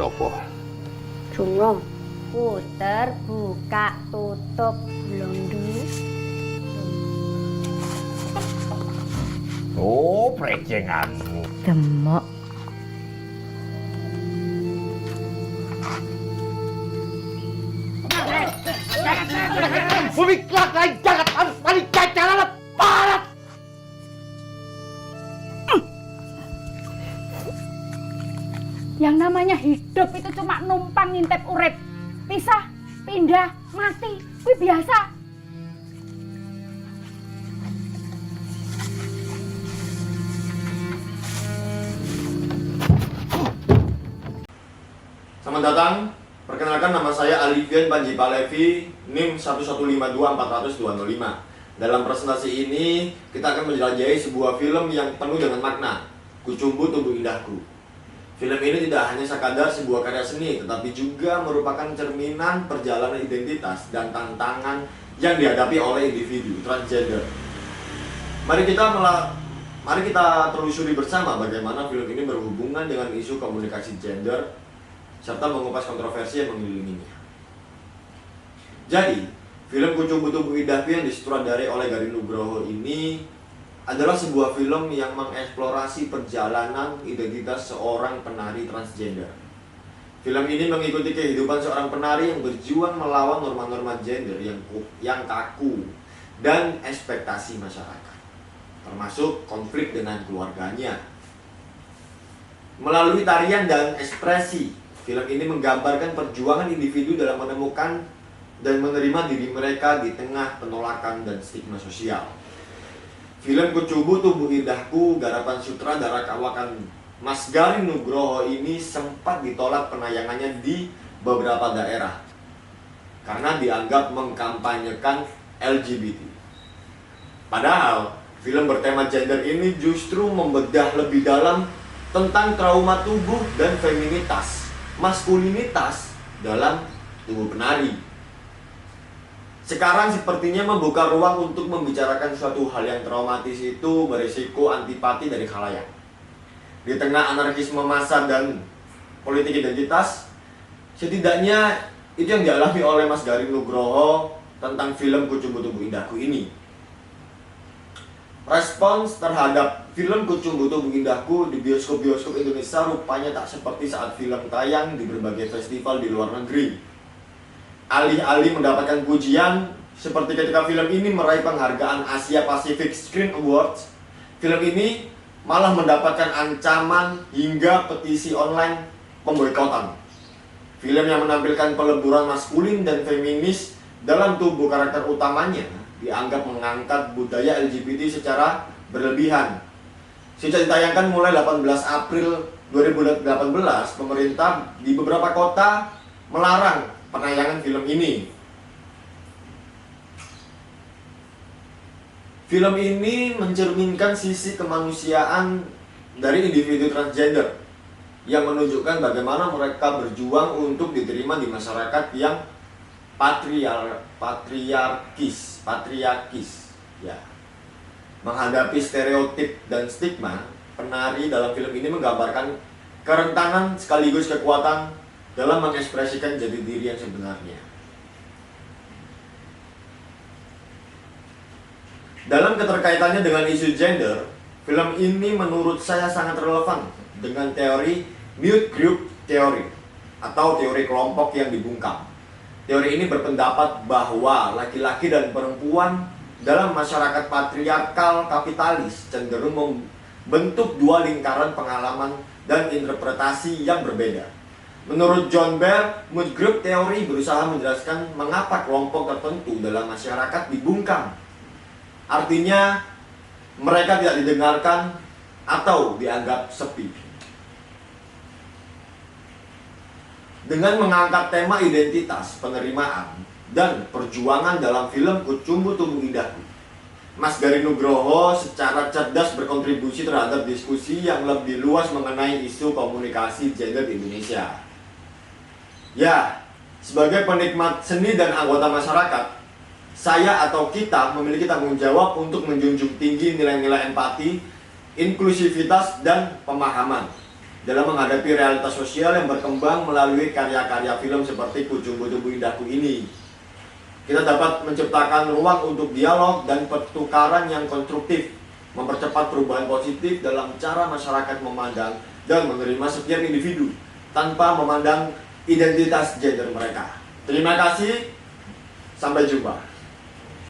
sapa? Jungo. Puter, buka, tutup, blondu. Oh, precenganmu. Demok. Bumi kelak lain jangan harus balik jalan parat. Yang namanya hidup itu cuma numpang ngintip urip. Pisah, pindah, mati, kuwi biasa. Selamat datang. Perkenalkan, nama saya Alivian Panji Palevi, NIM 1152400-205. Dalam presentasi ini, kita akan menjelajahi sebuah film yang penuh dengan makna, Kucumbu Tubuh Indahku. Film ini tidak hanya sekadar sebuah karya seni, tetapi juga merupakan cerminan perjalanan identitas dan tantangan yang dihadapi oleh individu transgender. Mari kita telusuri bersama bagaimana film ini berhubungan dengan isu komunikasi gender serta mengupas kontroversi yang mengelilinginya. Jadi, film Kucumbu Tubuh Indahku yang disutradarai oleh Garin Nugroho ini adalah sebuah film yang mengeksplorasi perjalanan identitas seorang penari transgender. Film ini mengikuti kehidupan seorang penari yang berjuang melawan norma-norma gender yang kaku dan ekspektasi masyarakat, termasuk konflik dengan keluarganya. Melalui tarian dan ekspresi, film ini menggambarkan perjuangan individu dalam menemukan dan menerima diri mereka di tengah penolakan dan stigma sosial. Film Kucumbu Tubuh Indahku garapan sutradara kawakan Mas Garin Nugroho ini sempat ditolak penayangannya di beberapa daerah karena dianggap mengkampanyekan LGBT. Padahal film bertema gender ini justru membedah lebih dalam tentang trauma tubuh dan feminitas, maskulinitas dalam tubuh penari. Sekarang sepertinya membuka ruang untuk membicarakan suatu hal yang traumatis itu berisiko antipati dari khalayak. Di tengah anarkisme massa dan politik identitas, setidaknya itu yang dialami oleh Mas Garin Nugroho tentang film Kucumbu Tubuh Indahku ini. Respons terhadap film Kucumbu Tubuh Indahku di bioskop-bioskop Indonesia rupanya tak seperti saat film tayang di berbagai festival di luar negeri. Alih-alih mendapatkan pujian, seperti ketika film ini meraih penghargaan Asia Pacific Screen Awards, film ini malah mendapatkan ancaman hingga petisi online pemboikotan. Film yang menampilkan peleburan maskulin dan feminis dalam tubuh karakter utamanya dianggap mengangkat budaya LGBT secara berlebihan. Sejak ditayangkan mulai 18 April 2018, pemerintah di beberapa kota melarang penayangan film ini. Film ini mencerminkan sisi kemanusiaan dari individu transgender yang menunjukkan bagaimana mereka berjuang untuk diterima di masyarakat yang patriarkis ya. Menghadapi stereotip dan stigma, penari dalam film ini menggambarkan kerentanan sekaligus kekuatan dalam mengekspresikan jati diri yang sebenarnya. Dalam keterkaitannya dengan isu gender, film ini menurut saya sangat relevan dengan teori mute group theory atau teori kelompok yang dibungkam. Teori ini berpendapat bahwa laki-laki dan perempuan dalam masyarakat patriarkal kapitalis cenderung membentuk dua lingkaran pengalaman dan interpretasi yang berbeda. Menurut John Bear, mood group theory berusaha menjelaskan mengapa kelompok tertentu dalam masyarakat dibungkam. Artinya, mereka tidak didengarkan atau dianggap sepi. Dengan mengangkat tema identitas, penerimaan, dan perjuangan dalam film Kucumbu Tubuh Indahku, Mas Garin Nugroho secara cerdas berkontribusi terhadap diskusi yang lebih luas mengenai isu komunikasi gender di Indonesia. Ya, sebagai penikmat seni dan anggota masyarakat, saya atau kita memiliki tanggung jawab untuk menjunjung tinggi nilai-nilai empati, inklusivitas, dan pemahaman. dalam menghadapi realitas sosial yang berkembang melalui karya-karya film seperti Kucumbu Tumbuh Indahku ini. Kita dapat menciptakan ruang untuk dialog dan pertukaran yang konstruktif, mempercepat perubahan positif dalam cara masyarakat memandang dan menerima setiap individu tanpa memandang identitas gender mereka. Terima kasih, sampai jumpa.